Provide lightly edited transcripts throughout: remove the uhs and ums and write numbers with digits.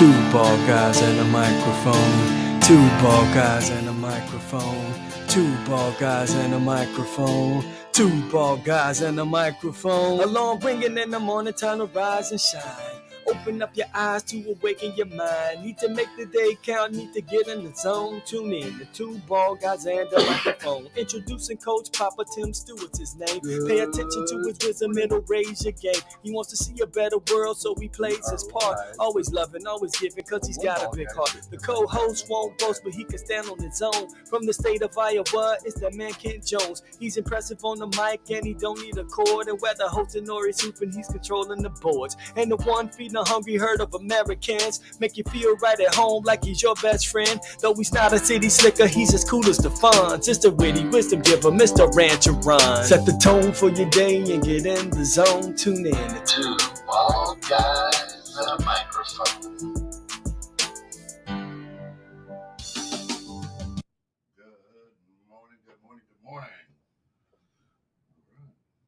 Two ball guys and a microphone. Two ball guys and a microphone. Two ball guys and a microphone. Two ball guys and a microphone. Alarm ringing in the morning, time to rise and shine. Open up your eyes to awaken your mind. Need to make the day count, need to get in the zone. Tune in to Two Ball Guys and a Microphone. Introducing Coach Papa Tim Stewart's his name. Pay attention to his wisdom, it'll raise your game. He wants to see a better world, so he plays his part. Always loving, always giving, cause he's got a big heart. The co-host won't boast, but he can stand on his own. From the state of Iowa, it's that man Kent Jones. He's impressive on the mic and he don't need a cord. And whether hosting or he's hooping, he's controlling the boards. And the one feeding a hungry herd of Americans, make you feel right at home like he's your best friend. Though he's not a city slicker, he's as cool as the Fonz. Just a witty wisdom giver, Mr. Rancher Run. Set the tone for your day and get in the zone. Tune in to Two Ball Guys and a Microphone.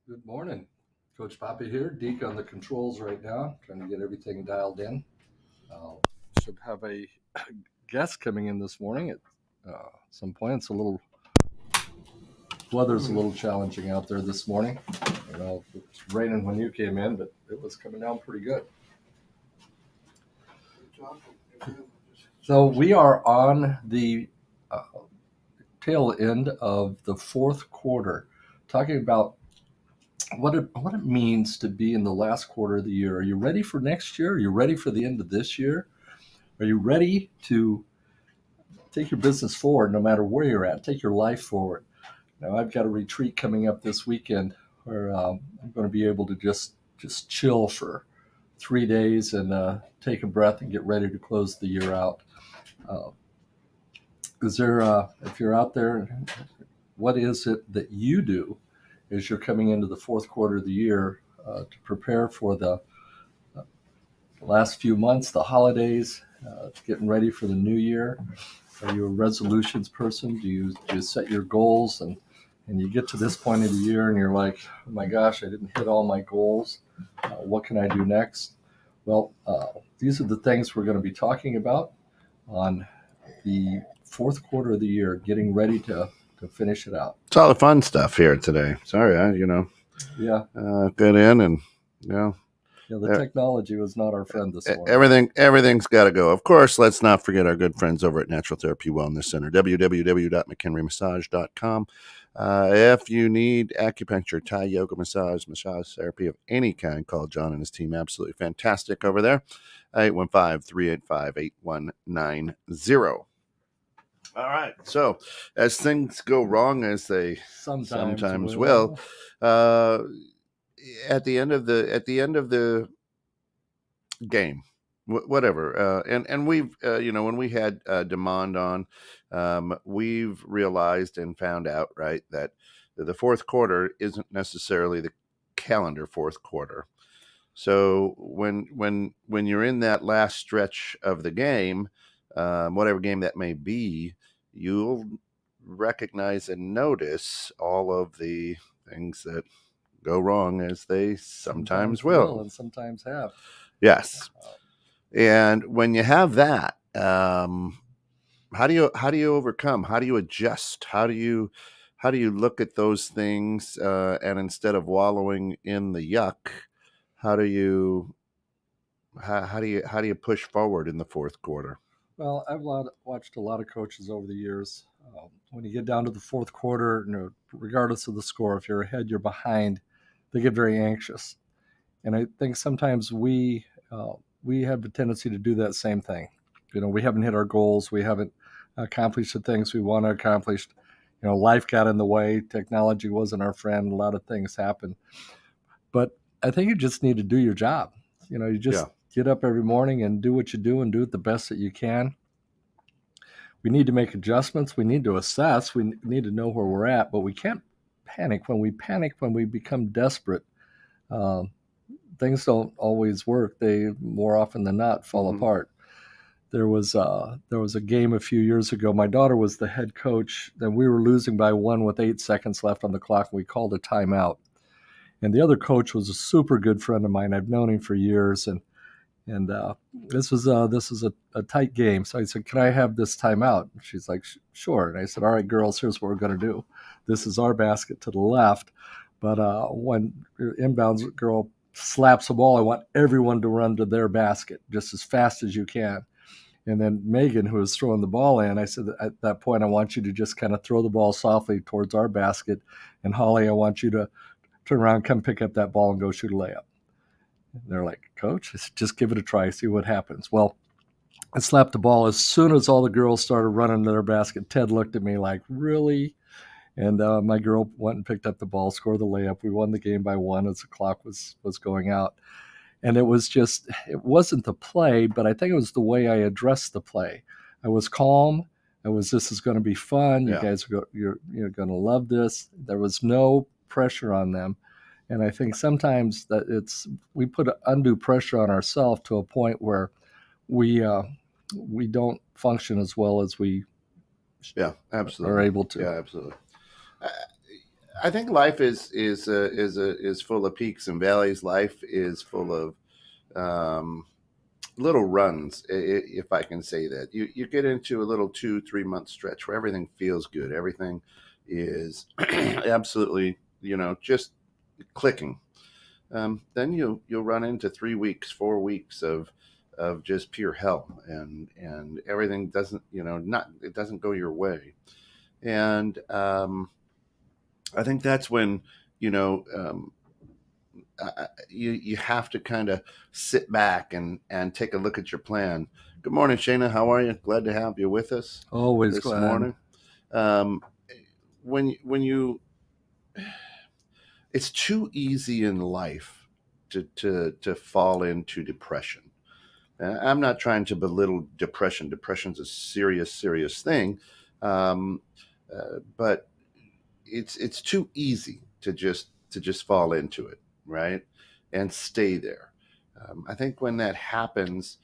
Good morning. Coach Poppy here, Deke on the controls right now, trying to get everything dialed in. Should have a guest coming in this morning at some point. It's weather's a little challenging out there this morning. You know, it was raining when you came in, but it was coming down pretty good. So we are on the tail end of the fourth quarter, talking about what it means to be in the last quarter of the year. Are you ready for next year? Are you ready for the end of this year? Are you ready to take your business forward no matter where you're at? Take your life forward. Now, I've got a retreat coming up this weekend where I'm going to be able to just chill for 3 days and take a breath and get ready to close the year out. If you're out there, what is it that you do as you're coming into the fourth quarter of the year to prepare for the last few months, the holidays, getting ready for the new year? Are you a resolutions person? Do you set your goals and you get to this point of the year and you're like, oh my gosh, I didn't hit all my goals. What can I do next? Well, these are the things we're going to be talking about on the fourth quarter of the year, getting ready to finish it out. It's all the fun stuff here today. Sorry, get in and the technology was not our friend this morning. Everything's got to go. Of course, let's not forget our good friends over at Natural Therapy Wellness Center, www.mchenrymassage.com. If you need acupuncture, Thai yoga, massage therapy of any kind, call John and his team. Absolutely fantastic over there. 815-385-8190. All right. So as things go wrong, as they sometimes will, at the end of the game, whatever. And we've, when we had Demond on, we've realized and found out, right, that the fourth quarter isn't necessarily the calendar fourth quarter. So when you're in that last stretch of the game, whatever game that may be, you'll recognize and notice all of the things that go wrong, as they sometimes will and sometimes have. Yes. And when you have that, how do you overcome? How do you adjust? How do you look at those things and instead of wallowing in the yuck, how do you push forward in the fourth quarter? Well, I've watched a lot of coaches over the years. When you get down to the fourth quarter, regardless of the score, if you're ahead, you're behind, they get very anxious. And I think sometimes we have the tendency to do that same thing. We haven't hit our goals. We haven't accomplished the things we want to accomplish. Life got in the way. Technology wasn't our friend. A lot of things happened. But I think you just need to do your job. You just get up every morning and do what you do and do it the best that you can. We need to make adjustments. We need to assess. We need to know where we're at, but we can't panic. When we become desperate, things don't always work. They more often than not fall apart. There was a game a few years ago. My daughter was the head coach, and we were losing by 1 with 8 seconds left on the clock. We called a timeout. And the other coach was a super good friend of mine. I've known him for years, and And this was a tight game. So I said, "Can I have this timeout?" And she's like, "Sure." And I said, "All right, girls, here's what we're going to do. This is our basket to the left, but when your inbounds girl slaps the ball, I want everyone to run to their basket just as fast as you can." And then Megan, who was throwing the ball in, I said, "At that point, I want you to just kind of throw the ball softly towards our basket. And Holly, I want you to turn around, come pick up that ball and go shoot a layup." And they're like, "Coach, just give it a try, see what happens." Well, I slapped the ball. As soon as all the girls started running to their basket, Ted looked at me like, "Really?" And my girl went and picked up the ball, scored the layup. We won the game by 1 as the clock was going out. And it wasn't the play, but I think it was the way I addressed the play. I was calm. This is going to be fun. You Yeah. guys you're going to love this. There was no pressure on them. And I think sometimes that we put undue pressure on ourselves to a point where we don't function as well as we Yeah, are absolutely. able to. Yeah, absolutely. I think life is full of peaks and valleys. Life is full of little runs, if I can say that. You get into a little 2-3 month stretch where everything feels good. Everything is absolutely, just clicking. Then you'll run into 3 weeks, 4 weeks of just pure hell, and everything doesn't, it doesn't go your way. And I think that's when, you have to kind of sit back and take a look at your plan. Good morning, Shayna. How are you? Glad to have you with us Always this glad. morning. When you, it's too easy in life to fall into depression. I'm not trying to belittle depression. Depression's a serious thing, but it's too easy to just fall into it, right, and stay there. I think when that happens,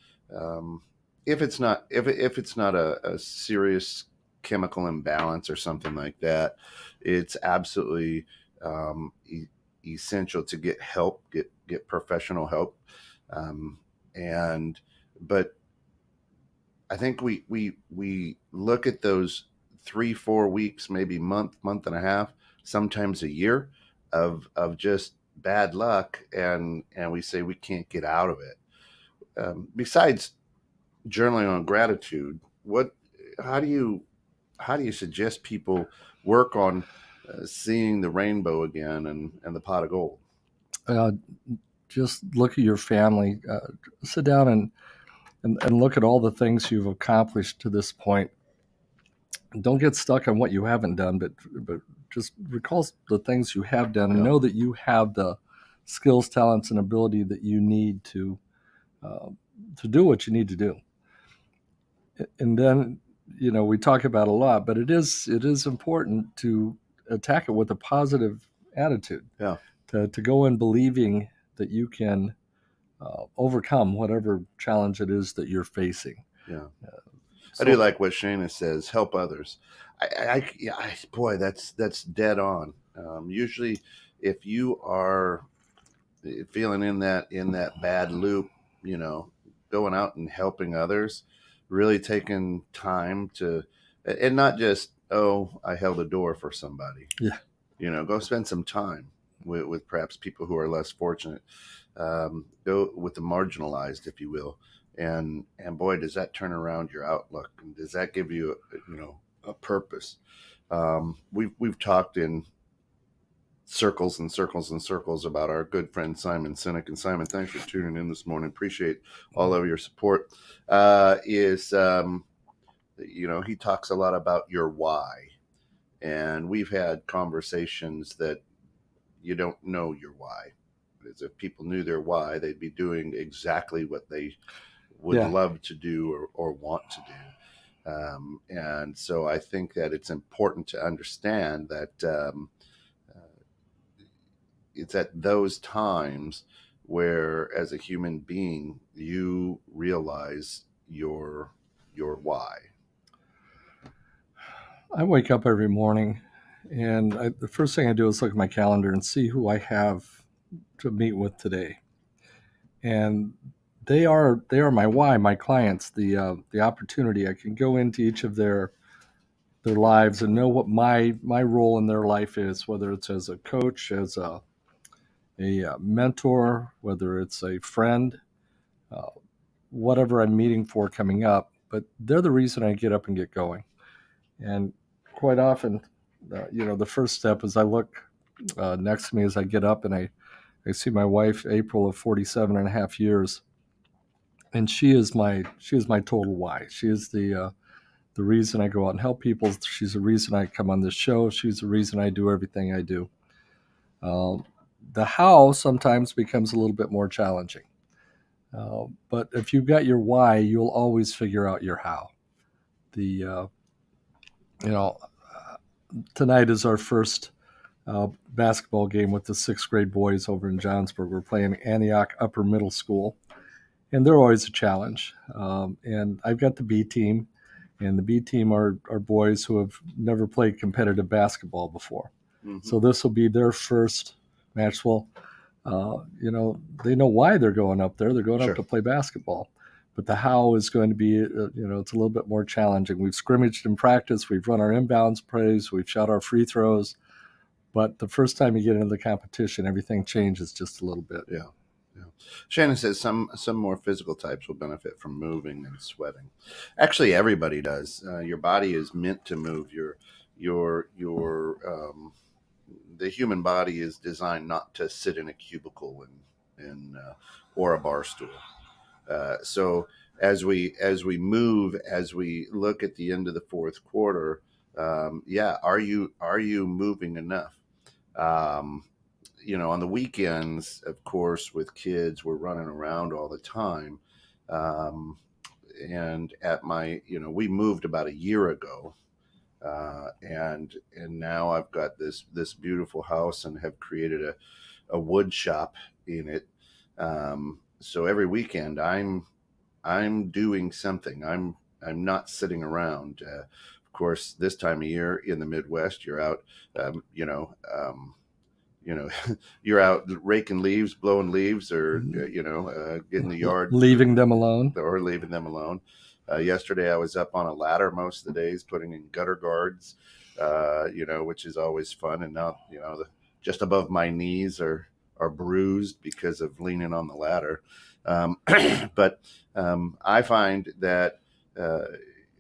if it's not a serious chemical imbalance or something like that, it's absolutely essential to get help, get professional help, and but I think we look at those 3-4 weeks, maybe month and a half, sometimes a year of just bad luck, and we say we can't get out of it. Besides journaling on gratitude, how do you suggest people work on seeing the rainbow again and the pot of gold? Just look at your family. Sit down and look at all the things you've accomplished to this point. Don't get stuck on what you haven't done, but just recall the things you have done, and Yeah. know that you have the skills, talents, and ability that you need to do what you need to do. And then, we talk about a lot, but it is important to attack it with a positive attitude. Yeah. To go in believing that you can overcome whatever challenge it is that you're facing. Yeah. So, I do like what Shana says. Help others. Boy, that's dead on. Usually, if you are feeling in that bad loop, going out and helping others, really taking time to, and not just, oh, I held a door for somebody. Yeah. Go spend some time with perhaps people who are less fortunate. Go with the marginalized, if you will. And boy, does that turn around your outlook, and does that give you a purpose. We've talked in circles and circles and circles about our good friend Simon Sinek. And Simon, thanks for tuning in this morning. Appreciate all of your support. He talks a lot about your why, and we've had conversations that you don't know your why. As if people knew their why, they'd be doing exactly what they would love to do or want to do. And so I think that it's important to understand that it's at those times where, as a human being, you realize your why. I wake up every morning, and the first thing I do is look at my calendar and see who I have to meet with today. And they are my why, my clients. The opportunity, I can go into each of their lives and know what my role in their life is, whether it's as a coach, as a mentor, whether it's a friend, uh, whatever I'm meeting for coming up. But they're the reason I get up and get going. And quite often, the first step is I look next to me as I get up, and I see my wife, April, of 47 and a half years. And she is my total why. She is the reason I go out and help people. She's the reason I come on this show. She's the reason I do everything I do. The how sometimes becomes a little bit more challenging. But if you've got your why, you'll always figure out your how. Tonight is our first basketball game with the 6th grade boys over in Johnsburg. We're playing Antioch Upper Middle School, and they're always a challenge. And I've got the B team, and the B team are boys who have never played competitive basketball before. Mm-hmm. So this will be their first match. Well, they know why they're going up there. They're going up to play basketball. But the how is going to be, it's a little bit more challenging. We've scrimmaged in practice. We've run our inbounds plays. We've shot our free throws. But the first time you get into the competition, everything changes just a little bit. Yeah. Shannon says some more physical types will benefit from moving and sweating. Actually, everybody does. Your body is meant to move. The human body is designed not to sit in a cubicle or a bar stool. So as we move, as we look at the end of the fourth quarter, are you moving enough? On the weekends, of course, with kids, we're running around all the time. And at we moved about a year ago, and now I've got this beautiful house and have created a wood shop in it. So every weekend I'm doing something. I'm not sitting around. Of course, this time of year in the Midwest, you're out, you're out raking leaves, blowing leaves, or getting the yard, leaving them alone. Yesterday I was up on a ladder most of the days, putting in gutter guards, which is always fun. And now, just above my knees are bruised because of leaning on the ladder. But I find that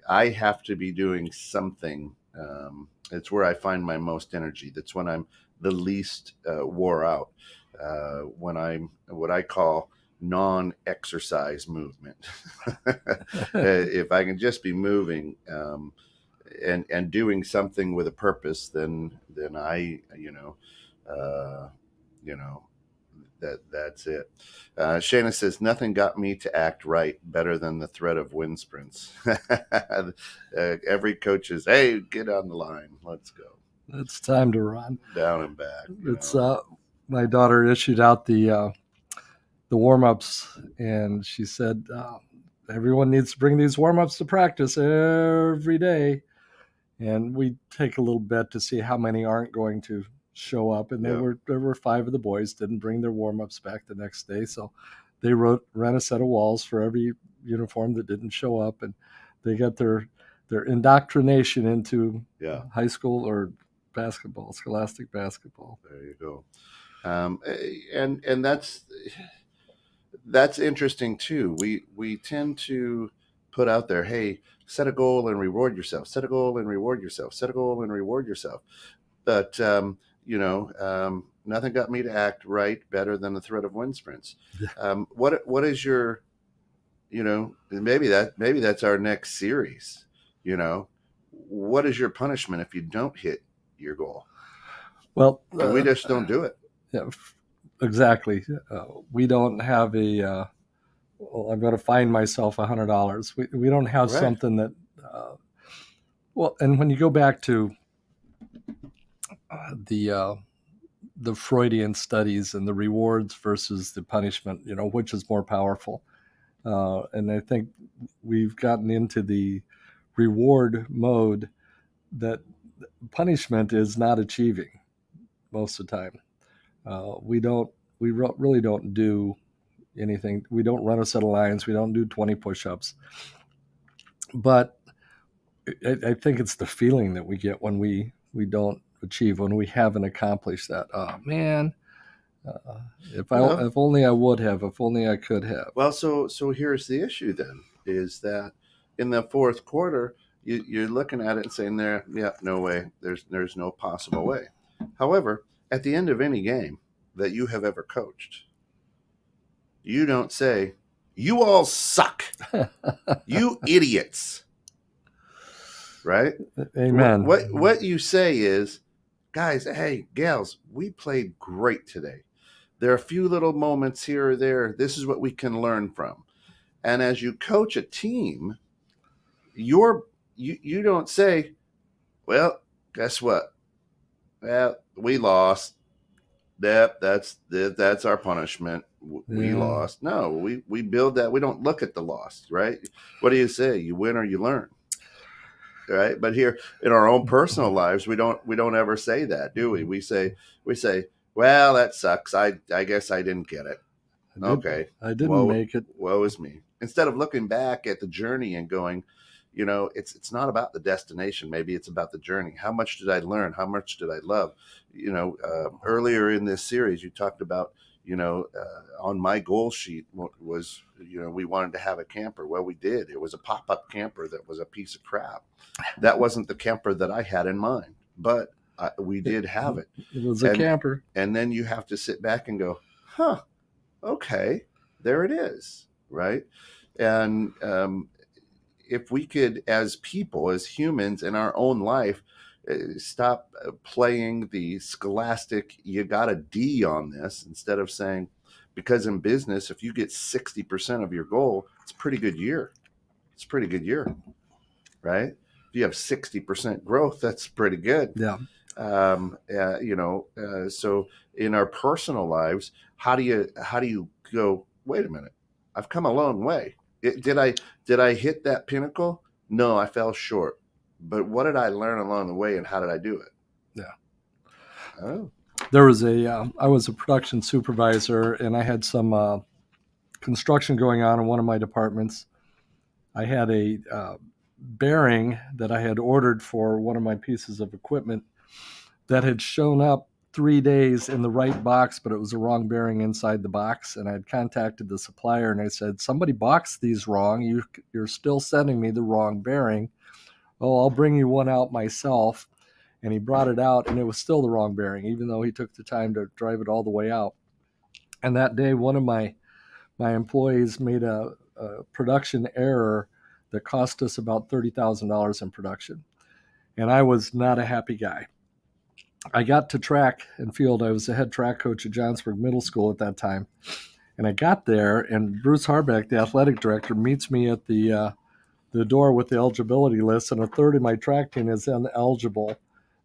I have to be doing something. It's where I find my most energy. That's when I'm the least wore out, when I'm what I call non-exercise movement. If I can just be moving and doing something with a purpose, then I, that's it. Shana says, nothing got me to act right better than the threat of wind sprints. Every coach is, hey, get on the line. Let's go. It's time to run. Down and back. It's my daughter issued out the warm-ups, and she said, everyone needs to bring these warm-ups to practice every day. And we take a little bet to see how many aren't going to show up. And there were 5 of the boys didn't bring their warm-ups back the next day. So they ran a set of walls for every uniform that didn't show up. And they got their indoctrination into high school or basketball, scholastic basketball. There you go. And that's interesting too. We tend to put out there, hey, set a goal and reward yourself. Set a goal and reward yourself. Set a goal and reward yourself. But nothing got me to act right better than the threat of wind sprints. What is your, maybe that's our next series. What is your punishment if you don't hit your goal? Well, we just don't do it. Yeah, exactly. We don't have I'm going to find myself $100. We don't have something that. And when you go back to the Freudian studies and the rewards versus the punishment, which is more powerful? And I think we've gotten into the reward mode that punishment is not achieving most of the time. We really don't do anything. We don't run a set of lines. We don't do 20 push-ups. But I think it's the feeling that we get when we don't achieve, when we haven't accomplished that. Oh man, if only I would have, if only I could have. Well, so here's the issue then, is that in the fourth quarter, you're looking at it and saying, no way, there's no possible way. However, at the end of any game that you have ever coached, you don't say, you all suck, you idiots, right? Amen. What you say is, guys, hey, gals, we played great today. There are a few little moments here or there. This is what we can learn from. And as you coach a team, you don't say, well, guess what? Well, we lost. That's our punishment. We lost. No, we build that. We don't look at the loss, right? What do you say? You win or you learn, right? But here in our own personal lives, we don't ever say that, do we? We say, well, that sucks. I guess I didn't get it. I didn't make it. Woe is me. Instead of looking back at the journey and going, it's not about the destination. Maybe it's about the journey. How much did I learn? How much did I love? Earlier in this series, you talked about, on my goal sheet was, we wanted to have a camper. Well, we did. It was a pop-up camper that was a piece of crap. That wasn't the camper that I had in mind, but we did have it. It was a camper. And then you have to sit back and go, okay, there it is, right? And if we could, as people, as humans in our own life, stop playing the scholastic, you got a D on this, instead of saying, because in business, if you get 60% of your goal, it's a pretty good year. It's a pretty good year, right? If you have 60% growth, that's pretty good. Yeah. So in our personal lives, how do you go, wait a minute, I've come a long way. Did I hit that pinnacle? No, I fell short. But what did I learn along the way, and how did I do it? Yeah. Oh. There was I was a production supervisor, and I had some construction going on in one of my departments. I had a bearing that I had ordered for one of my pieces of equipment that had shown up 3 days in the right box, but it was the wrong bearing inside the box. And I had contacted the supplier, and I said, somebody boxed these wrong. You're still sending me the wrong bearing. Oh, I'll bring you one out myself. And he brought it out, and it was still the wrong bearing, even though he took the time to drive it all the way out. And that day, one of my employees made a production error that cost us about $30,000 in production. And I was not a happy guy. I got to track and field. I was the head track coach at Johnsburg Middle School at that time. And I got there, and Bruce Harbeck, the athletic director, meets me at the door with the eligibility list, and a third of my track team is ineligible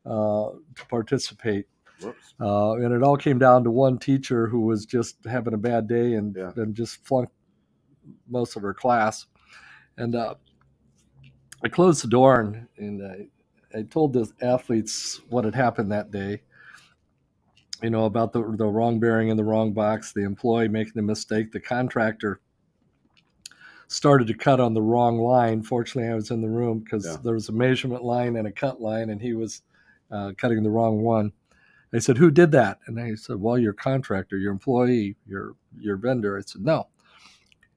to participate. And it all came down to one teacher who was just having a bad day and just flunked most of her class. And I closed the door, and I told the athletes what had happened that day, about the wrong bearing in the wrong box, the employee making the mistake, the contractor started to cut on the wrong line. Fortunately, I was in the room because there was a measurement line and a cut line, and he was cutting the wrong one. I said, who did that? And they said, well, your contractor, your employee, your vendor. I said, no.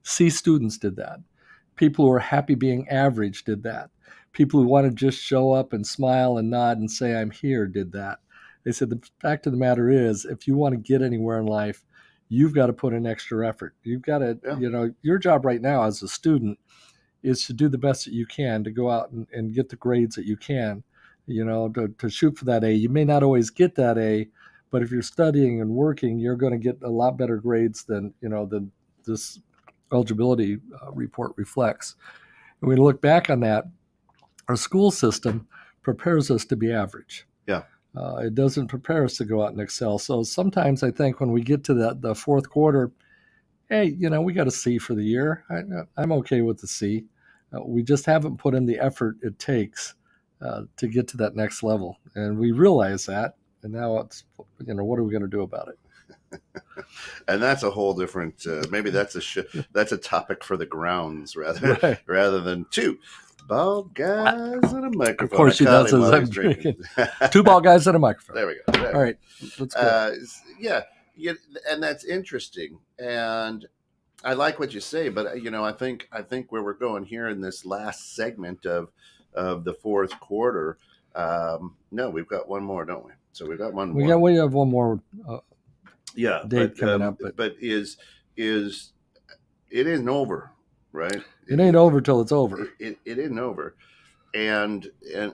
C students did that. People who are happy being average did that. People who want to just show up and smile and nod and say, I'm here, did that. They said, the fact of the matter is, if you want to get anywhere in life, you've got to put in extra effort. You've got to, your job right now as a student is to do the best that you can, to go out and get the grades that you can, to shoot for that A. You may not always get that A, but if you're studying and working, you're going to get a lot better grades than this eligibility report reflects. And when we look back on that, our school system prepares us to be average. Yeah. It doesn't prepare us to go out and excel. So sometimes I think when we get to the fourth quarter, hey, we got a C for the year. I'm okay with the C. We just haven't put in the effort it takes to get to that next level. And we realize that. And now it's, what are we going to do about it? And that's a whole different. Maybe that's that's a topic for the grounds rather Right. rather than two bald guys and a microphone. Of course, I he caught does him as while he I'm was drinking. Two bald guys and a microphone. There we go. There we All right, let's go. yeah, and that's interesting, and I like what you say, but I think where we're going here in this last segment of the fourth quarter. No, we've got one more, don't we? So we've got one more. We have one more Yeah, date coming up, but is it isn't over, right? It ain't over till it's over. It isn't over, and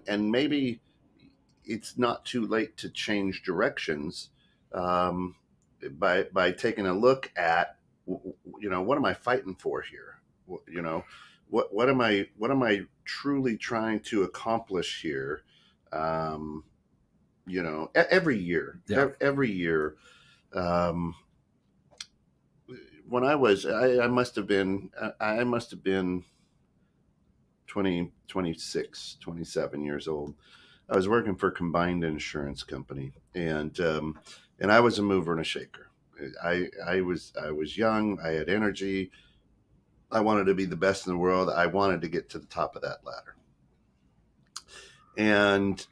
maybe it's not too late to change directions by taking a look at what am I fighting for here? What am I truly trying to accomplish here? Every year, every year. When I must have been 26, 27 years old. I was working for a combined insurance company, and I was a mover and a shaker. I was young. I had energy. I wanted to be the best in the world. I wanted to get to the top of that ladder. And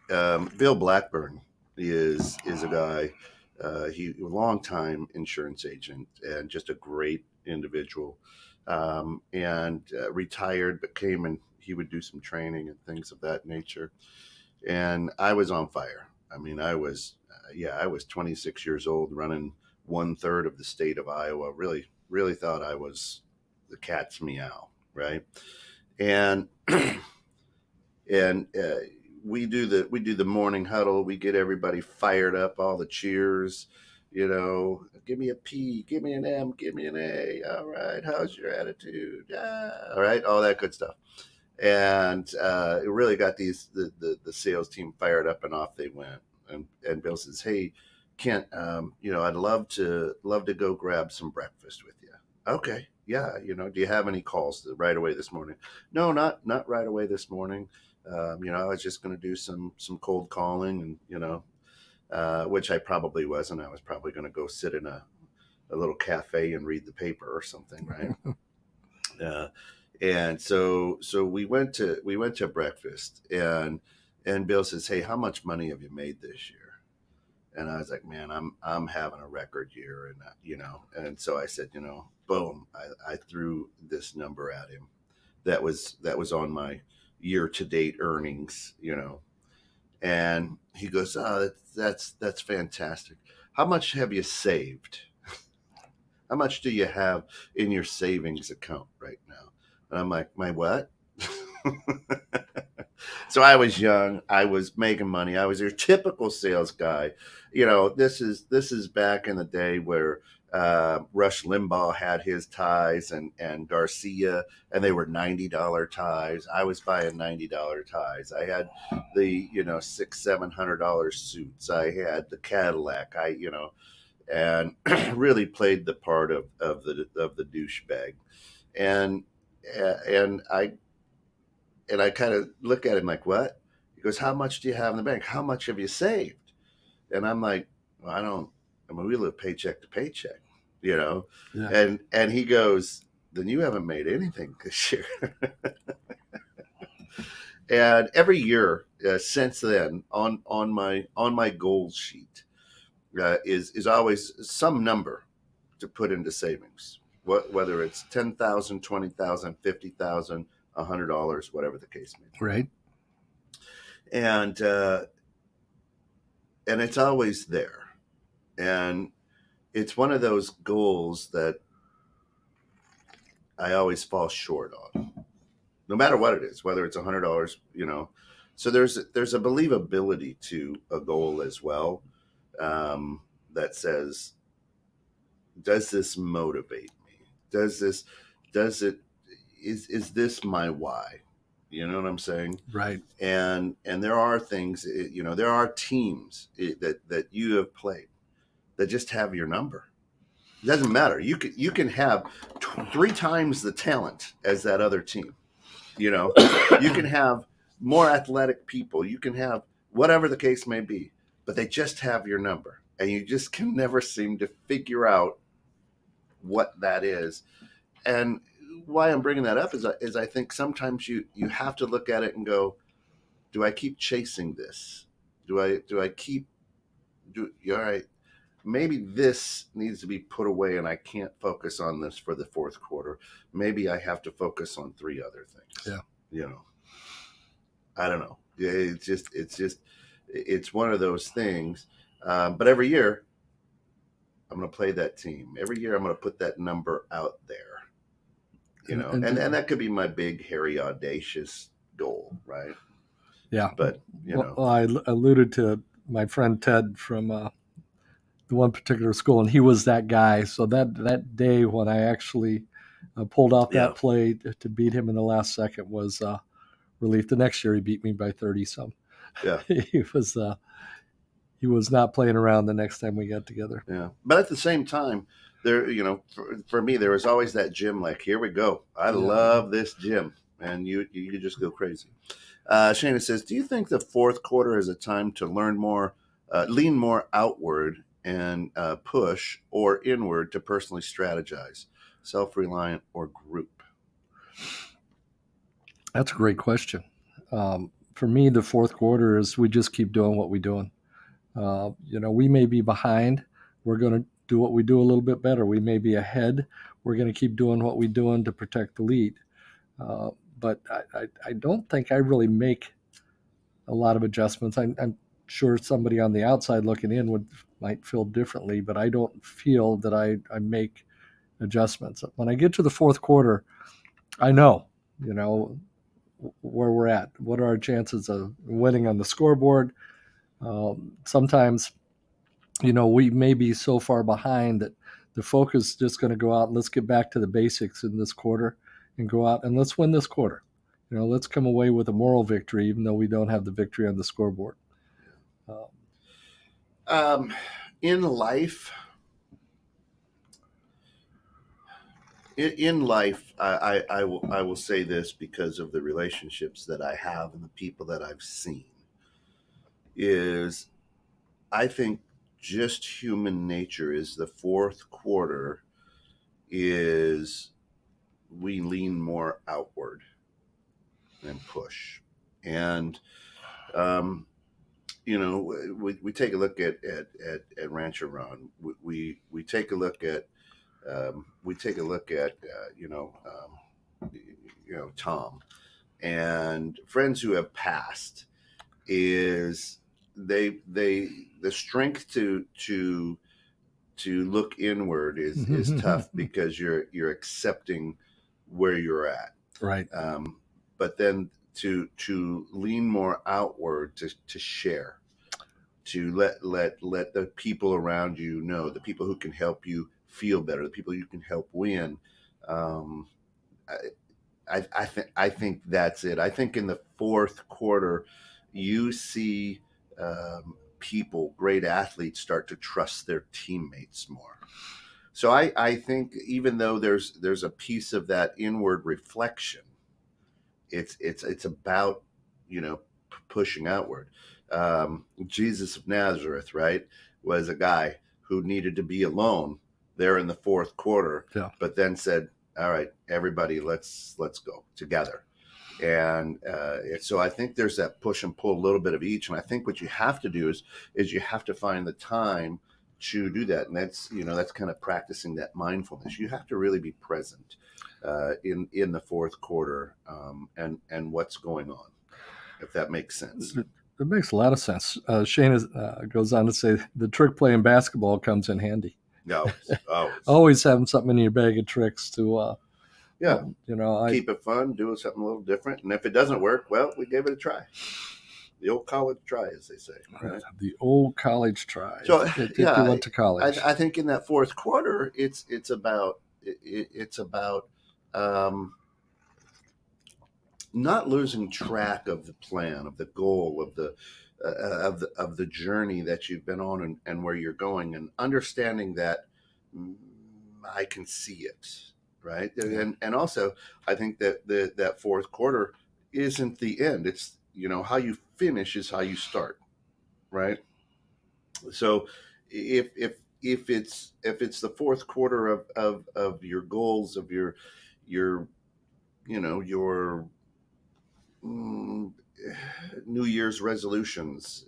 Bill Blackburn is a guy. He a long-time insurance agent and just a great individual. And retired, but came and he would do some training and things of that nature. And I was on fire. I mean, I was 26 years old, running 1/3 of the state of Iowa. Really, really thought I was the cat's meow, right? And we do the morning huddle. We get everybody fired up, all the cheers. Give me a P, give me an M, give me an A. All right, how's your attitude? All right, all that good stuff. And it really got the sales team fired up, and off they went. And Bill says, "Hey, Kent, I'd love to go grab some breakfast with you." Okay, yeah. Do you have any calls right away this morning? No, not right away this morning. I was just going to do some cold calling, and which I probably wasn't. I was probably going to go sit in a little cafe and read the paper or something, right? And so we went to breakfast, and Bill says, "Hey, how much money have you made this year?" And I was like, "Man, I'm having a record year," and and so I said, boom, I threw this number at him that was on my year-to-date earnings, and he goes, "Oh, that's fantastic. How much have you saved? How much do you have in your savings account right now?" And I'm like, "My what?" So I was young. I was making money. I was your typical sales guy. This is back in the day where Rush Limbaugh had his ties and Garcia, and they were $90 ties. I was buying $90 ties. I had the $600-700 suits. I had the Cadillac. And really played the part of the douchebag. And I kind of look at him like, "What?" He goes, "How much do you have in the bank? How much have you saved?" And I'm like, "Well, we live paycheck to paycheck, Yeah. And he goes, "Then you haven't made anything this year." And every year since then, on my goals sheet is always some number to put into savings. Whether it's $10,000, $20,000, $50,000, $100, whatever the case may be. Right. And it's always there. And it's one of those goals that I always fall short on, no matter what it is, whether it's $100, So there's a believability to a goal as well, that says, does this motivate me? Is this my why? You know what I'm saying? Right. And there are things, there are teams that you have played that just have your number. It doesn't matter. You can have 3 times the talent as that other team. You can have more athletic people. You can have whatever the case may be, but they just have your number. and you just can never seem to figure out what that is. And why I'm bringing that up is I think sometimes you have to look at it and go, do I keep chasing this? Do I keep all right? Maybe this needs to be put away, and I can't focus on this for the fourth quarter. Maybe I have to focus on three other things. Yeah. You know, I don't know. Yeah, it's one of those things. But every year, I'm going to play that team. Every year, I'm going to put that number out there. You know, and that could be my big, hairy, audacious goal, right? Yeah. But you know, I alluded to my friend Ted from the one particular school, and he was that guy. So that day when I actually pulled off that play to beat him in the last second was relief. The next year he beat me by 30 some. Yeah. he was not playing around the next time we got together. Yeah. But at the same time, there, you know, for me, there was always that gym, like, here we go. I love this gym. And you just go crazy. Shana says, do you think the fourth quarter is a time to learn more, lean more outward and push, or inward to personally strategize, self-reliant or group? That's a great question. For me, the fourth quarter is we just keep doing what we're doing. You know, we may be behind. We're going to do what we do a little bit better. We may be ahead. We're going to keep doing what we're doing to protect the lead. But I don't think I really make a lot of adjustments. I'm sure somebody on the outside looking in might feel differently, but I don't feel that I make adjustments. When I get to the fourth quarter, I know, you know, where we're at. What are our chances of winning on the scoreboard? Sometimes, you know, we may be so far behind that the focus is just going to go out and let's get back to the basics in this quarter and go out and let's win this quarter. You know, let's come away with a moral victory, even though we don't have the victory on the scoreboard. In life, I will say this because of the relationships that I have and the people that I've seen, is I think just human nature is the fourth quarter is we lean more outward and push. And, you know, we take a look at Rancho Ron. We take a look at, you know, Tom, and friends who have passed, is the strength to look inward is tough because you're accepting where you're at. Right. But then to lean more outward, to share, to let the people around you know, the people who can help you feel better, the people you can help win. I think that's it. I think in the fourth quarter, you see people, great athletes, start to trust their teammates more. So I think even though there's a piece of that inward reflection, it's about, you know, pushing outward. Jesus of Nazareth, right, was a guy who needed to be alone there in the fourth quarter, but then said, all right, everybody, let's go together. And so I think there's that push and pull, a little bit of each. And I think what you have to do is you have to find the time to do that. And that's, you know, that's kind of practicing that mindfulness. You have to really be present in the fourth quarter and what's going on, if that makes sense. It makes a lot of sense. Shane goes on to say the trick play in basketball comes in handy. No, always having something in your bag of tricks to, you know, keep it fun, do something a little different. And if it doesn't work, well, we gave it a try. The old college try, as they say. Right? The old college try. So, if you went to college. I think in that fourth quarter, it's about not losing track of the plan, of the goal, of the journey that you've been on and where you're going, and understanding that I can see it, right? And also, I think that that fourth quarter isn't the end. It's, you know, how you finish is how you start, right? So if it's the fourth quarter of your goals, of your your mm, New Year's resolutions,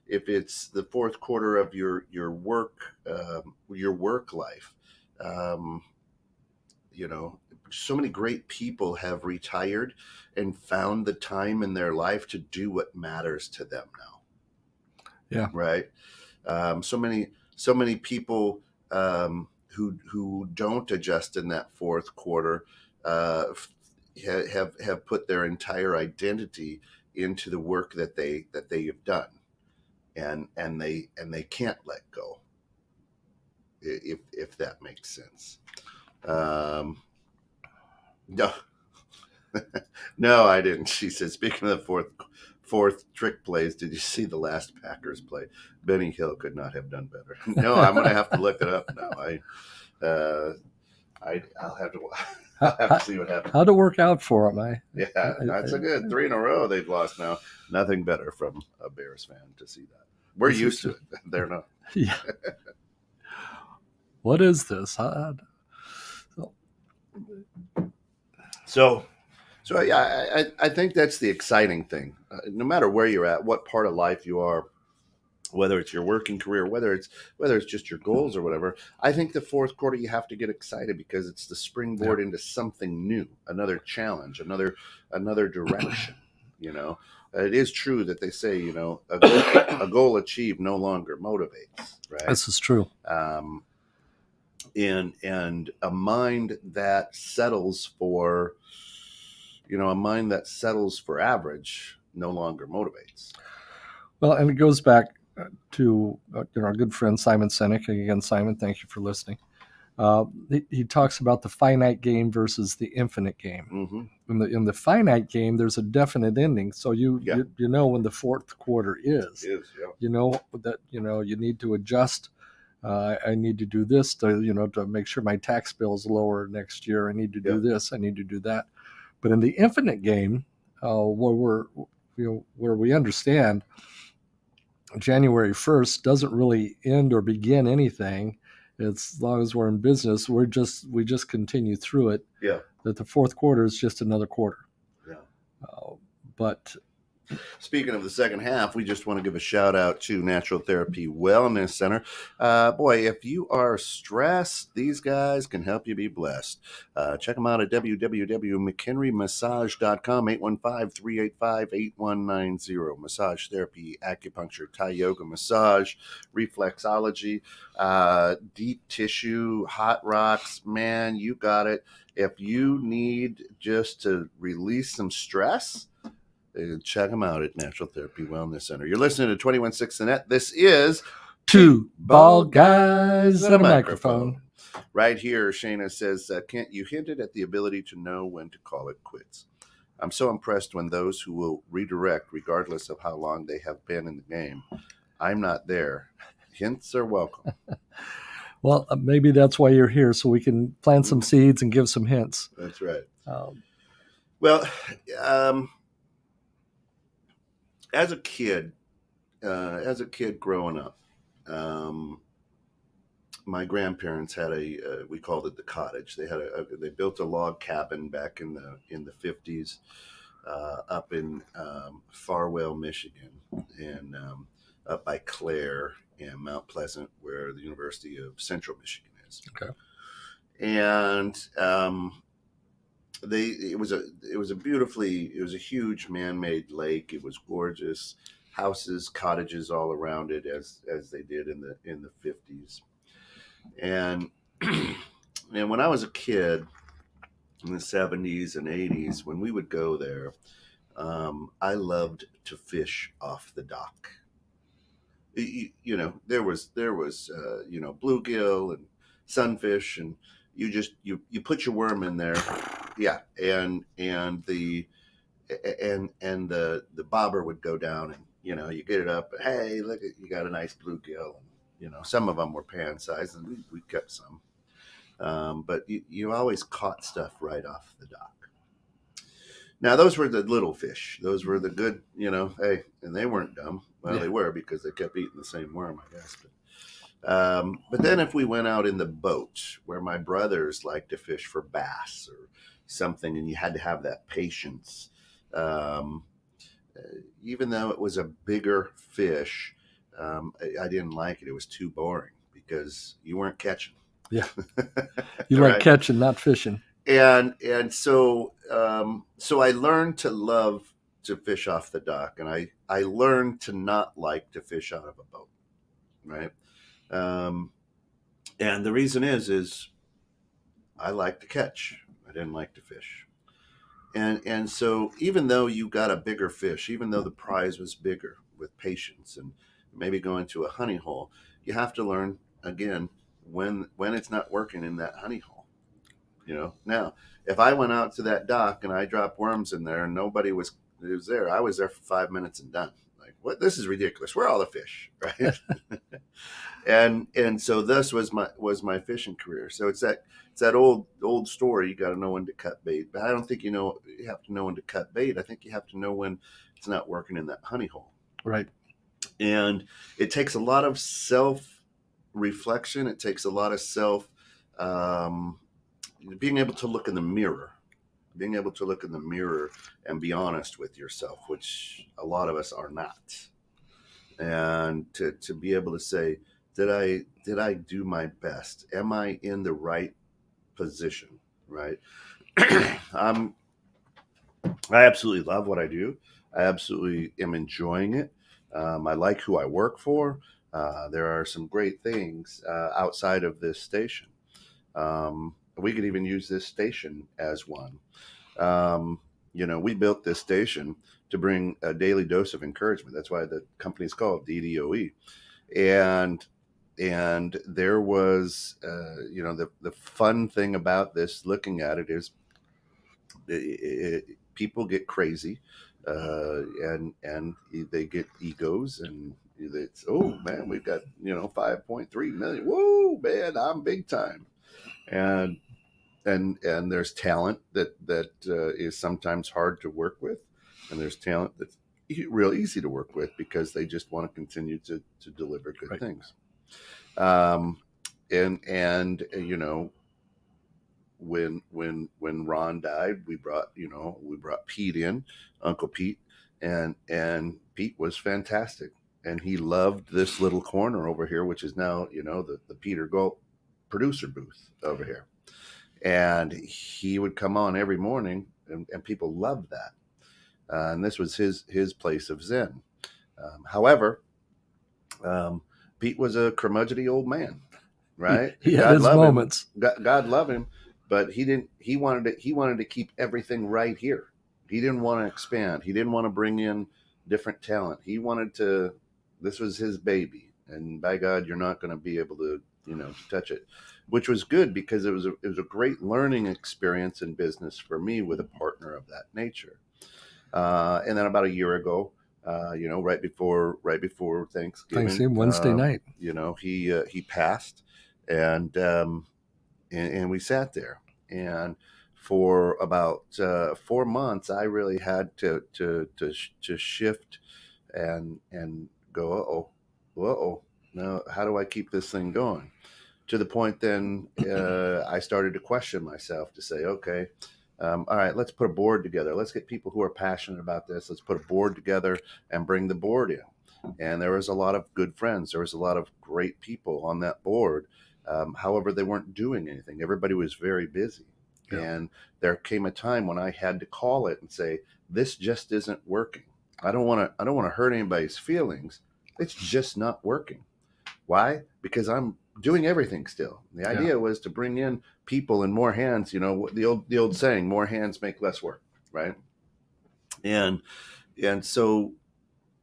if it's the fourth quarter of your work life, um, so many great people have retired and found the time in their life to do what matters to them now. Yeah. Right. So many people who don't adjust in that fourth quarter have put their entire identity into the work that they have done, and they can't let go, if that makes sense. No, no, I didn't. She said, speaking of the fourth trick plays, did you see the last Packers play? Benny Hill could not have done better. No, I'm going to have to look it up now. I'll have to see what happens. How'd it work out for him? Yeah, that's a good 3 in a row they've lost now. Nothing better from a Bears fan to see that. We're used to it. They're not. Yeah. What is this? So yeah, I think that's the exciting thing. No matter where you're at, what part of life you are, whether it's your working career, whether it's just your goals or whatever, I think the fourth quarter you have to get excited because it's the springboard into something new, another challenge, another direction. It is true that they say a goal achieved no longer motivates. Right. This is true. And a mind that settles for average no longer motivates. Well, and it goes back to our good friend Simon Sinek. Again, Simon, thank you for listening. He talks about the finite game versus the infinite game. Mm-hmm. In the finite game, there's a definite ending, so you know when the fourth quarter is. Yeah. You know that you need to adjust. I need to do this to make sure my tax bill is lower next year. I need to do this. I need to do that. But in the infinite game, where we understand January 1st doesn't really end or begin anything. As long as we're in business, we just continue through it. Yeah. That the fourth quarter is just another quarter. Yeah. But speaking of the second half, we just want to give a shout out to Natural Therapy Wellness Center. Boy, if you are stressed, these guys can help you be blessed. Check them out at www.mchenrymassage.com, 815-385-8190. Massage therapy, acupuncture, Thai yoga, massage, reflexology, deep tissue, hot rocks. Man, you got it. If you need just to release some stress, check them out at Natural Therapy Wellness Center. You're listening to 21.6 The Net. This is Two Bald Guys and a Microphone. Right here, Shayna says, Kent, you hinted at the ability to know when to call it quits. I'm so impressed when those who will redirect, regardless of how long they have been in the game. I'm not there. Hints are welcome. Well, maybe that's why you're here, so we can plant some seeds and give some hints. That's right. Well, as a kid growing up, my grandparents had we called it the cottage. They built a log cabin back in the 50s up in Farwell, Michigan, and up by Clare and Mount Pleasant, where the University of Central Michigan is. Okay. And it was a huge man-made lake. It was gorgeous, houses, cottages all around it, as they did in the 50s. And when I was a kid in the 70s and 80s, when we would go there, I loved to fish off the dock. There was bluegill and sunfish, and you put your worm in there. Yeah. And the bobber would go down, and you get it up, and, hey, look, you got a nice bluegill. And some of them were pan sized, and we kept some. But you always caught stuff right off the dock. Now, those were the little fish. Those were the good, hey, and they weren't dumb. Well, They were, because they kept eating the same worm, I guess. But then if we went out in the boat where my brothers like to fish for bass or something, and you had to have that patience, um, even though it was a bigger fish, I didn't like it. It was too boring because you weren't catching. Yeah. You like Right. catching, not fishing. And so so I learned to love to fish off the dock, and I learned to not like to fish out of a boat, right? Um, and the reason is I like to catch. I didn't like to fish. And so even though you got a bigger fish, even though the prize was bigger, with patience and maybe going to a honey hole, you have to learn again when it's not working in that honey hole. Now if I went out to that dock and I dropped worms in there and nobody was there, I was there for 5 minutes and done. Like, what? This is ridiculous. Where are all the fish, right? And so this was my fishing career. So it's that old story. You got to know when to cut bait, but I don't think you have to know when to cut bait. I think you have to know when it's not working in that honey hole. Right. And it takes a lot of self reflection. It takes a lot of self being able to look in the mirror, and be honest with yourself, which a lot of us are not. And to be able to say, did I do my best? Am I in the right position? Right. I absolutely love what I do. I absolutely am enjoying it. I like who I work for. There are some great things outside of this station. We could even use this station as one. We built this station to bring a daily dose of encouragement. That's why the company's called DDOE. And there was, the fun thing about this, looking at it, is people get crazy, and they get egos, and it's, oh man, we've got 5.3 million. Whoa, man, I'm big time. And there's talent that is sometimes hard to work with, and there's talent that's real easy to work with because they just want to continue to deliver good Right. things. And when Ron died, we brought Pete in, Uncle Pete, and Pete was fantastic, and he loved this little corner over here, which is now the Peter Gulp producer booth over here. And he would come on every morning, and people loved that. And this was his place of zen. However, Pete was a curmudgeony old man, right? He had his moments. God love him, but he didn't. He wanted to keep everything right here. He didn't want to expand. He didn't want to bring in different talent. He wanted to. This was his baby, and by God, you're not going to be able to touch it, which was good because it was a great learning experience in business for me with a partner of that nature. And then about a year ago, right before Thanksgiving, Wednesday night, he passed, and we sat there, and for about 4 months, I really had to shift and go, uh-oh, now how do I keep this thing going? To the point then I started to question myself, to say, okay, all right, let's put a board together. Let's get people who are passionate about this. Let's put a board together and bring the board in. And there was a lot of good friends. There was a lot of great people on that board. However, they weren't doing anything. Everybody was very busy. Yeah. And there came a time when I had to call it and say, this just isn't working. I don't want to hurt anybody's feelings. It's just not working. Why? Because I'm doing everything still. The idea was to bring in people and more hands. The old saying, more hands make less work, right? And so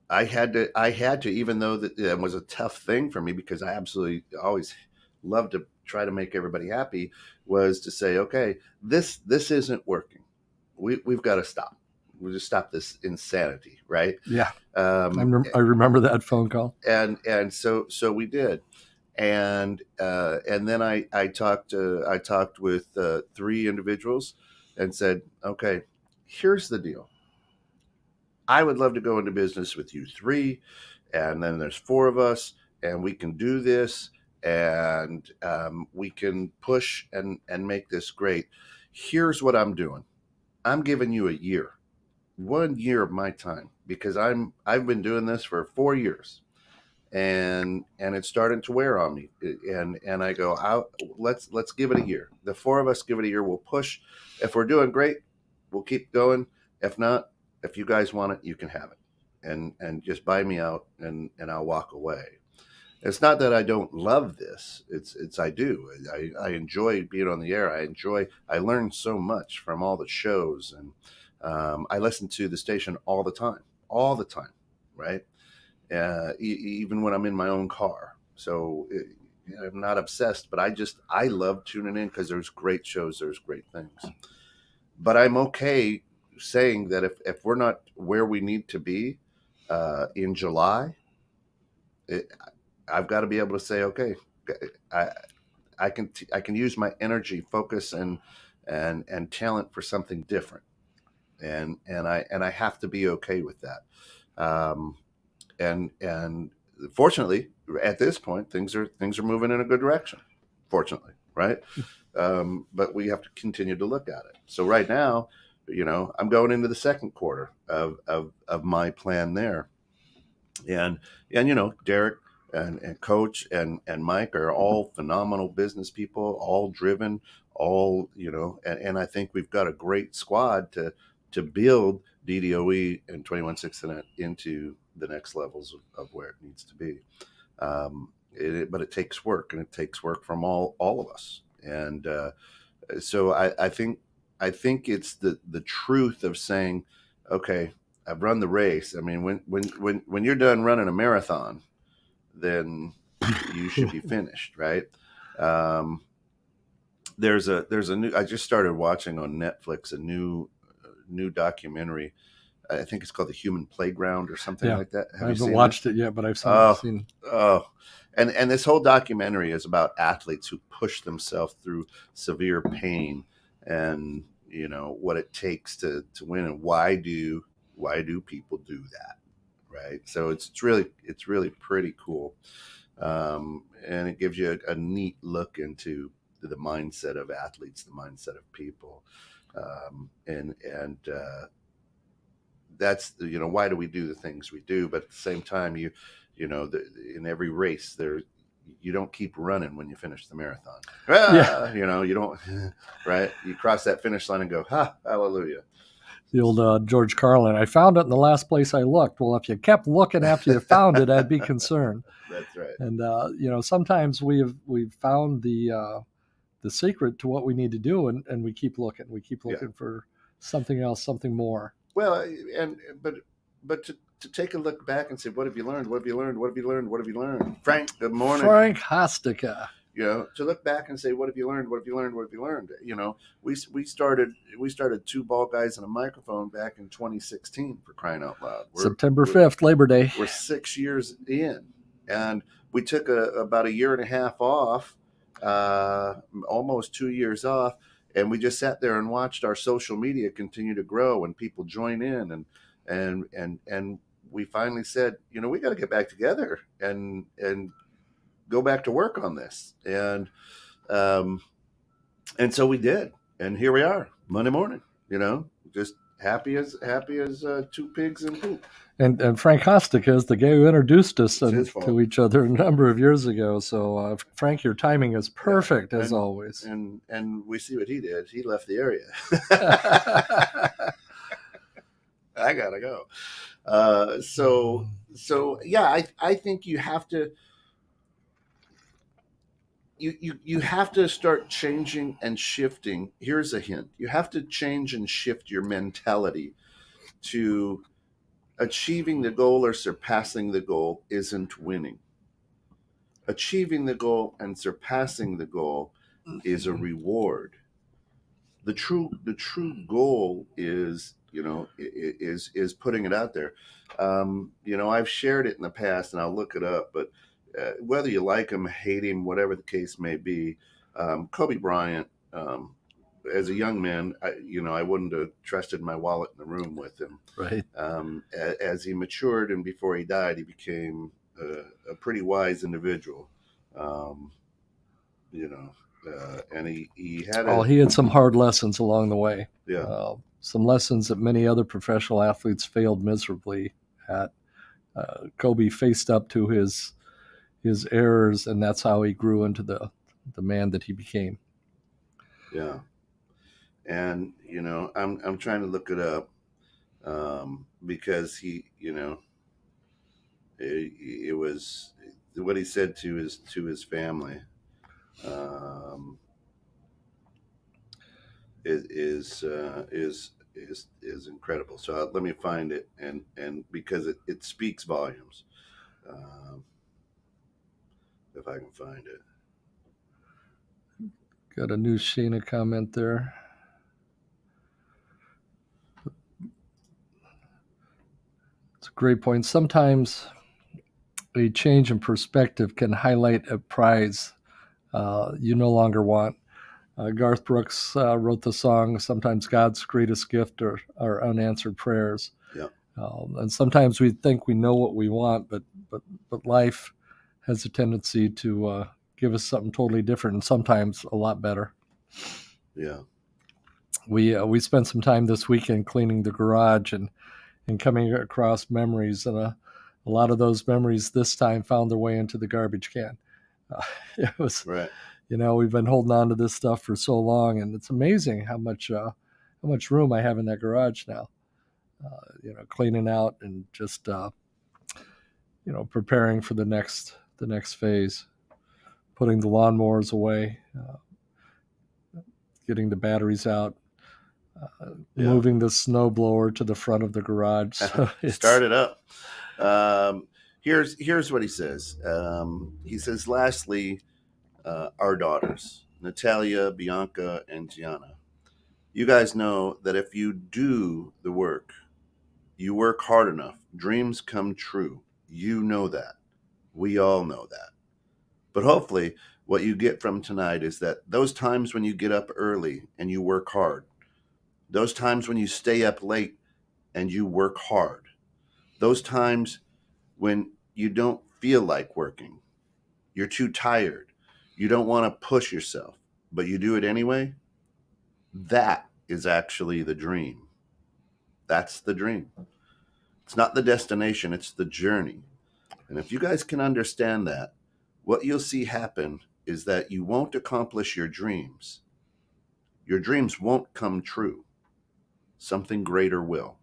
I had to, even though that was a tough thing for me, because I absolutely always love to try to make everybody happy, was to say, okay, this isn't working. We've got to stop. We'll just stop this insanity, right? Yeah. I remember that phone call. And so we did. And then I talked with 3 individuals and said, okay, here's the deal. I would love to go into business with you 3, and then there's 4 of us, and we can do this. and we can push and make this great. Here's what I'm doing. I'm giving you a year, 1 year of my time, because I've been doing this for 4 years, and it's starting to wear on me. And I go out. Let's give it a year. The four of us give it a year. We'll push. If we're doing great, we'll keep going. If not, if you guys want it, you can have it, and just buy me out, and I'll walk away. It's not that I don't love this. It's I do. I enjoy being on the air. I learn so much from all the shows, and I listen to the station all the time, right? Even when I'm in my own car. So I'm not obsessed, but I love tuning in because there's great shows, there's great things. But I'm okay saying that if we're not where we need to be in July, I've got to be able to say, okay, I can use my energy, focus, and talent for something different, and I have to be okay with that. And fortunately, at this point, things are moving in a good direction. Fortunately, right? But we have to continue to look at it. So right now, I'm going into the second quarter of my plan there, and Derek and Coach and Mike are all phenomenal business people, all driven, all and I think we've got a great squad to build DDOE and 21/6 into the next levels of where it needs to be. But it takes work, and it takes work from all of us. And so I think it's the truth of saying, okay, I've run the race. I mean, when you're done running a marathon, then you should be finished, right? There's a new. I just started watching on Netflix a new documentary. I think it's called The Human Playground or something like that. I haven't watched it yet, but I've seen. And this whole documentary is about athletes who push themselves through severe pain, and what it takes to win, and why do people do that, right? So it's really pretty cool, and it gives you a neat look into the mindset of athletes, the mindset of people, and that's why do we do the things we do? But at the same time, in every race you don't keep running when you finish the marathon. You don't, right? You cross that finish line and go, hallelujah. The old George Carlin, I found it in the last place I looked. Well, if you kept looking after you found it, I'd be concerned. That's right. And sometimes we've found the secret to what we need to do, and we keep looking. We keep looking for something else, something more. Well, but to take a look back and say, what have you learned? What have you learned? What have you learned? What have you learned? Frank, good morning. Frank Hostica. To look back and say, what have you learned? What have you learned? What have you learned? We started Two Bald Guys and a Microphone back in 2016, for crying out loud. September 5th, Labor Day. We're 6 years in, and we took about a year and a half off, almost 2 years off. And we just sat there and watched our social media continue to grow, and people join in, and we finally said, we got to get back together and go back to work on this, and so we did, and here we are, Monday morning, just happy as two pigs in poop. And Frank Hostica is the guy who introduced us to each other a number of years ago. So, Frank, your timing is perfect, as always. And we see what he did. He left the area. I gotta go. So yeah, I think you have to. You have to start changing and shifting. Here's a hint: you have to change and shift your mentality to. Achieving the goal or surpassing the goal isn't winning. Achieving the goal and surpassing the goal is a reward. The true goal is, is putting it out there. I've shared it in the past, and I'll look it up, but whether you like him, hate him, whatever the case may be, Kobe Bryant, as a young man, I wouldn't have trusted my wallet in the room with him. Right. As he matured and before he died, he became a pretty wise individual. Um, you know, and he had Oh, a he had some hard lessons along the way. yeah. Some lessons that many other professional athletes failed miserably at. Kobe faced up to his errors, and that's how he grew into the man that he became. Yeah. And I'm trying to look it up, because he, it was what he said to his family, um, is incredible. So let me find it, and because it speaks volumes, um, if I can find it. Got a new Sheena comment there. It's a great point. Sometimes a change in perspective can highlight a prize you no longer want. Garth Brooks wrote the song, "Sometimes God's greatest gift are unanswered prayers." Yeah. And sometimes we think we know what we want, but life has a tendency to give us something totally different, and sometimes a lot better. Yeah. We spent some time this weekend cleaning the garage and coming across memories, and a lot of those memories this time found their way into the garbage can. It was, Right. we've been holding on to this stuff for so long, and it's amazing how much room I have in that garage now. Cleaning out and just preparing for the next phase, putting the lawnmowers away, getting the batteries out, moving the snowblower to the front of the garage. So Start it up. Here's what he says. He says, lastly, our daughters, Natalia, Bianca, and Gianna. You guys know that if you do the work, you work hard enough, dreams come true. You know that. We all know that. But hopefully, what you get from tonight is that those times when you get up early and you work hard, those times when you stay up late and you work hard, those times when you don't feel like working, you're too tired, you don't want to push yourself, but you do it anyway, that is actually the dream. That's the dream. It's not the destination, it's the journey. And if you guys can understand that, what you'll see happen is that you won't accomplish your dreams. Your dreams won't come true. Something greater will.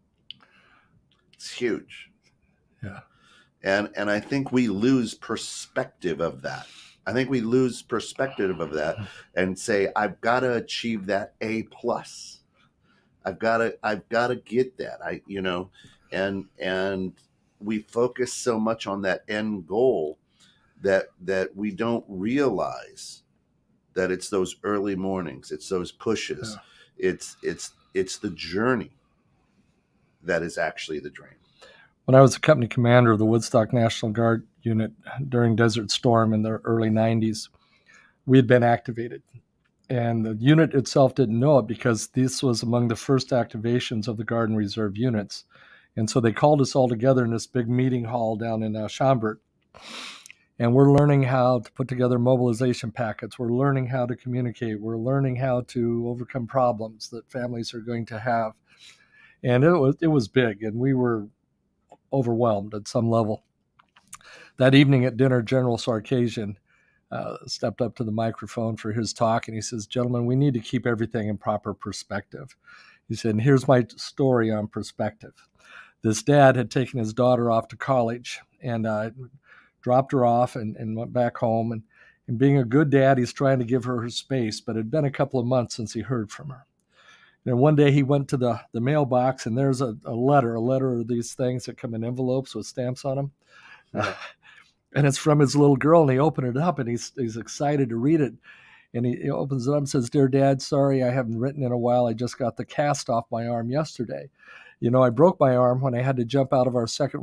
It's huge. Yeah. And I think we lose perspective of that. I think we lose perspective of that and say, I've got to achieve that A plus. I've got to get that. And we focus so much on that end goal that we don't realize that it's those early mornings, it's those pushes, it's the journey that is actually the dream. When I was a company commander of the Woodstock National Guard unit during Desert Storm in the early 90s, we had been activated. And the unit itself didn't know it because this was among the first activations of the Guard and Reserve units. And so they called us all together in this big meeting hall down in Schomburg. And we're learning how to put together mobilization packets. We're learning how to communicate. We're learning how to overcome problems that families are going to have. And it was big, and we were overwhelmed at some level. That evening at dinner, General Sarkisian stepped up to the microphone for his talk, and he says, "Gentlemen, we need to keep everything in proper perspective." He said, and here's my story on perspective. This dad had taken his daughter off to college and dropped her off and went back home. And being a good dad, he's trying to give her space, but it had been a couple of months since he heard from her. And one day he went to the mailbox, and there's a letter of these things that come in envelopes with stamps on them. And it's from his little girl, and he opened it up, and he's excited to read it. And he opens it up and says, "Dear Dad, sorry I haven't written in a while. I just got the cast off my arm yesterday. I broke my arm when I had to jump out of our second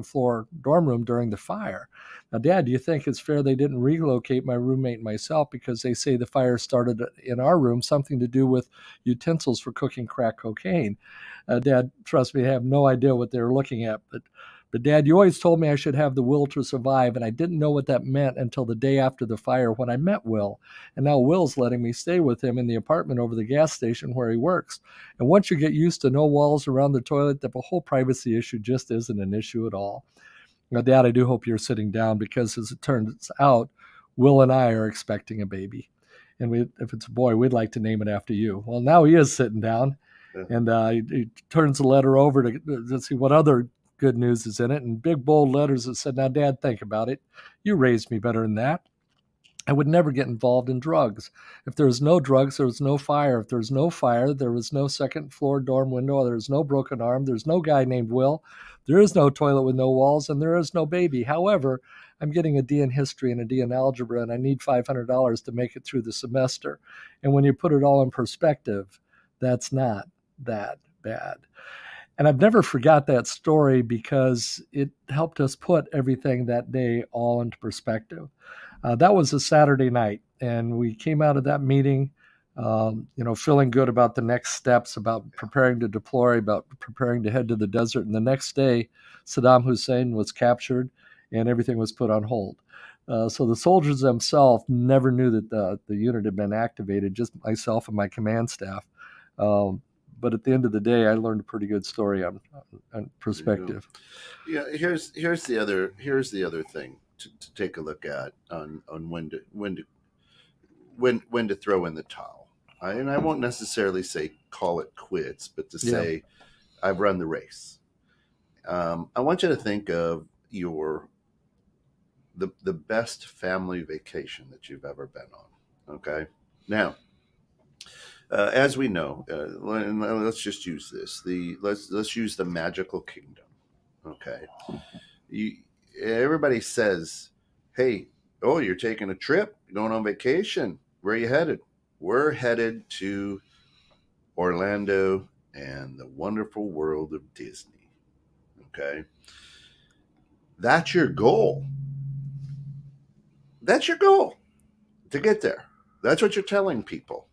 floor dorm room during the fire. Now, Dad, do you think it's fair they didn't relocate my roommate and myself because they say the fire started in our room, something to do with utensils for cooking crack cocaine?" Dad, trust me, I have no idea what they were looking at, But Dad, you always told me I should have the will to survive, and I didn't know what that meant until the day after the fire when I met Will. And now Will's letting me stay with him in the apartment over the gas station where he works. And once you get used to no walls around the toilet, the whole privacy issue just isn't an issue at all. Now, Dad, I do hope you're sitting down because, as it turns out, Will and I are expecting a baby. And if it's a boy, we'd like to name it after you. Well, now he is sitting down, and he turns the letter over to see what other good news is in it. And big, bold letters that said, now, Dad, think about it. You raised me better than that. I would never get involved in drugs. If there was no drugs, there was no fire. If there was no fire, there was no second floor dorm window. There was no broken arm. There's no guy named Will. There is no toilet with no walls, and there is no baby. However, I'm getting a D in history and a D in algebra, and I need $500 to make it through the semester. And when you put it all in perspective, that's not that bad. And I've never forgot that story because it helped us put everything that day all into perspective. That was a Saturday night, and we came out of that meeting, feeling good about the next steps, about preparing to deploy, about preparing to head to the desert. And the next day, Saddam Hussein was captured, and everything was put on hold. So the soldiers themselves never knew that the unit had been activated, just myself and my command staff. But at the end of the day, I learned a pretty good story on perspective. Yeah, here's the other thing to take a look at on when to throw in the towel. And I won't necessarily say call it quits, but to say I've run the race. I want you to think of the best family vacation that you've ever been on. Okay, now. As we know, let's just use this. Let's use the magical kingdom. Okay, everybody says, "Hey, oh, you're taking a trip, you're going on vacation. Where are you headed?" We're headed to Orlando and the wonderful world of Disney. Okay, that's your goal. That's your goal to get there. That's what you're telling people.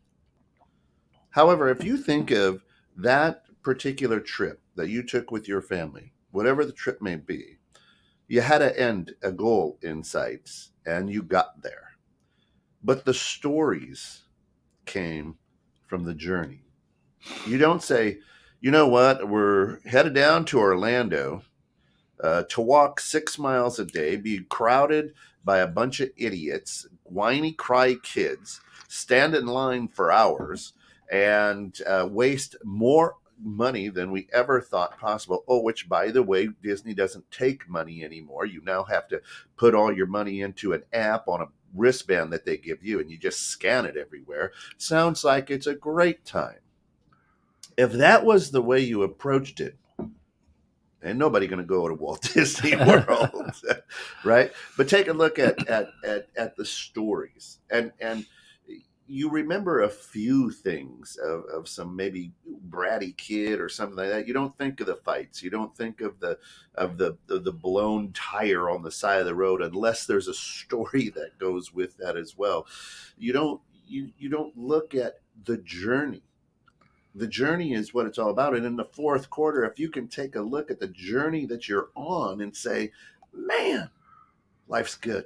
However, if you think of that particular trip that you took with your family, whatever the trip may be, you had a goal in sight, and you got there. But the stories came from the journey. You don't say, you know what, we're headed down to Orlando to walk 6 miles a day, be crowded by a bunch of idiots, whiny, cry kids, stand in line for hours, and waste more money than we ever thought possible. Oh, which, by the way, Disney doesn't take money anymore. You now have to put all your money into an app on a wristband that they give you, and you just scan it everywhere. Sounds like it's a great time. If that was the way you approached it, and nobody going to go to Walt Disney World, right? But take a look at the stories, and you remember a few things of some maybe bratty kid or something like that. You don't think of the fights. You don't think of the blown tire on the side of the road unless there's a story that goes with that as well. You don't look at the journey. The journey is what it's all about. And in the fourth quarter, if you can take a look at the journey that you're on and say, man, life's good.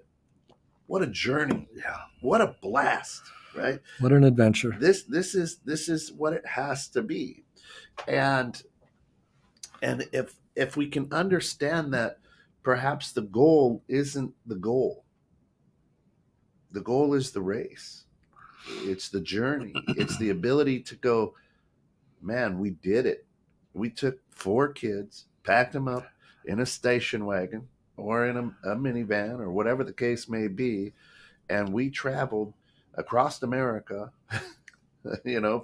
What a journey. Yeah. What a blast. Right? What an adventure. This is what it has to be. And if we can understand that perhaps the goal isn't the goal. The goal is the race. It's the journey. It's the ability to go, man, we did it. We took 4 kids, packed them up in a station wagon or in a minivan or whatever the case may be, and we traveled across America,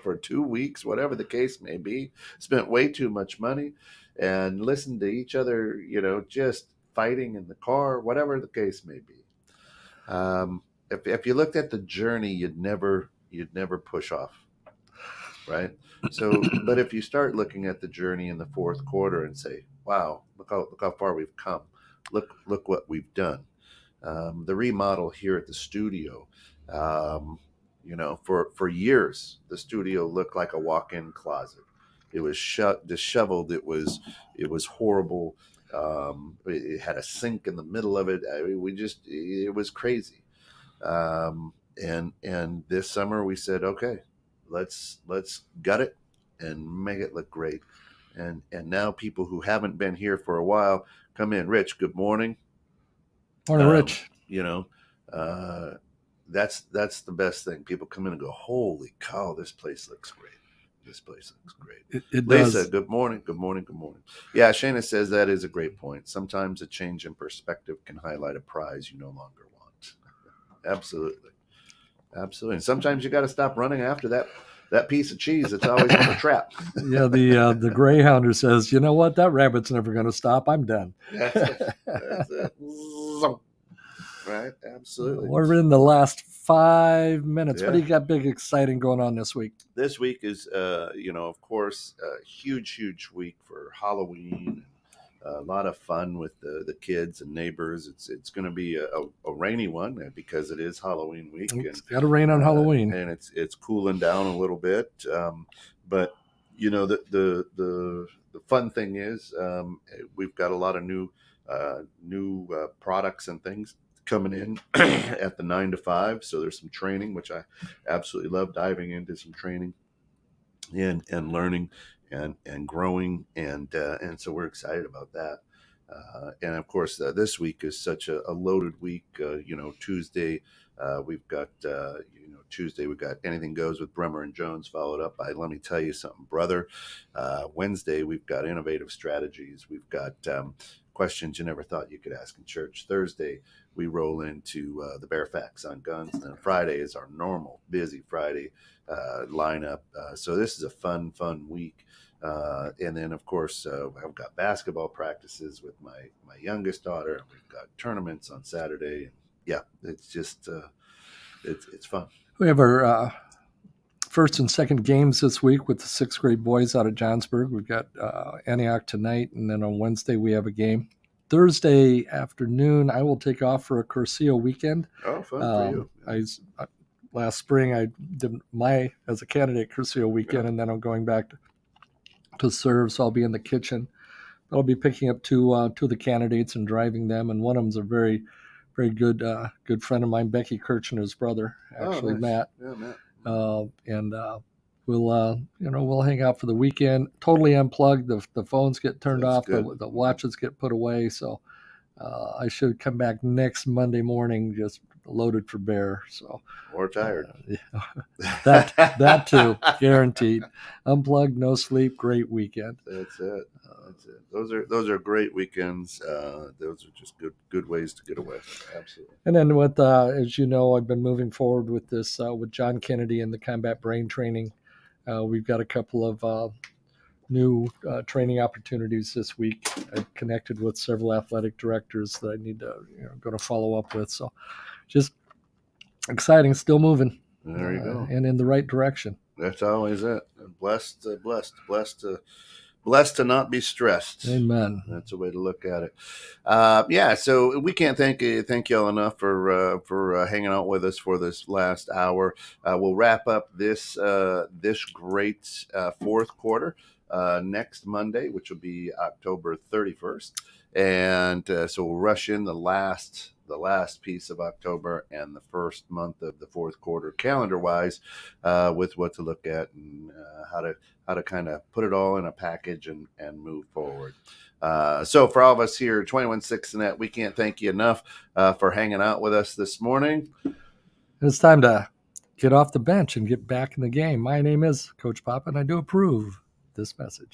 for 2 weeks, whatever the case may be, spent way too much money and listened to each other, just fighting in the car, whatever the case may be. If you looked at the journey, you'd never push off, right? So, but if you start looking at the journey in the fourth quarter and say, wow, look how far we've come. Look what we've done. The remodel here at the studio, for years, the studio looked like a walk-in closet. It was disheveled. It was horrible. It had a sink in the middle of it. I mean, it was crazy. And this summer we said, okay, let's gut it and make it look great. And now people who haven't been here for a while come in. Rich, good morning. Morning, Rich. That's the best thing. People come in and go, holy cow, this place looks great. This place looks great. It Lisa, does. good morning. Good morning. Good morning. Yeah, Shana says that is a great point. Sometimes a change in perspective can highlight a prize you no longer want. Absolutely. Absolutely. And sometimes you got to stop running after that piece of cheese. It's always on the trap. Yeah, the Greyhounder says, you know what? That rabbit's never going to stop. I'm done. That's it. That's it. Right? Absolutely. We're in the last 5 minutes. Yeah. What do you got big, exciting going on this week? This week is, of course, a huge week for Halloween. A lot of fun with the kids and neighbors. It's going to be a rainy one because it is Halloween week. It's got to rain on Halloween, and it's cooling down a little bit. But the fun thing is we've got a lot of new products and things coming in at the 9 to 5. So there's some training, which I absolutely love, diving into some training and learning and growing. And so we're excited about that. And of course, this week is such a loaded week. Tuesday, we've got, Tuesday, we've got Anything Goes with Bremer and Jones, followed up by Let Me Tell You Something, Brother. Wednesday, we've got Innovative Strategies. We've got Questions You Never Thought You Could Ask in Church. Thursday, we roll into the Bare Facts on Guns. And then Friday is our normal busy Friday lineup. So this is a fun week. And then, of course, I've got basketball practices with my youngest daughter. We've got tournaments on Saturday. Yeah, it's just it's fun. We have our first and second games this week with the 6th grade boys out of Johnsburg. We've got Antioch tonight, and then on Wednesday we have a game. Thursday afternoon, I will take off for a Cursillo weekend. Oh, fun for you. Last spring, I did as a candidate Cursillo weekend, and then I'm going back to serve, so I'll be in the kitchen. But I'll be picking up two of the candidates and driving them, and one of them's a very, very good friend of mine, Becky Kirchner's brother, actually. Nice. Matt. Yeah, Matt. We'll hang out for the weekend. Totally unplugged. The phones get turned off. The watches get put away. So I should come back next Monday morning just loaded for bear. So or tired. That too, guaranteed. Unplugged, no sleep. Great weekend. That's it. Those are great weekends. Those are just good ways to get away. Absolutely. And then with as you know, I've been moving forward with this with John Kennedy and the combat brain training. We've got a couple of new training opportunities this week. I've connected with several athletic directors that I need to going to follow up with. So just exciting, still moving. There you go. And in the right direction. That's always it. Blessed to not be stressed. Amen. That's a way to look at it. So we can't thank y'all enough for hanging out with us for this last hour. We'll wrap up this great fourth quarter next Monday, which will be October 31st. And so we'll rush in the last piece of October and the first month of the fourth quarter calendar wise with what to look at and how to kind of put it all in a package and move forward. So for all of us here at 21-6 Net, we can't thank you enough for hanging out with us this morning. It's time to get off the bench and get back in the game. My name is Coach Pop, and I do approve this message.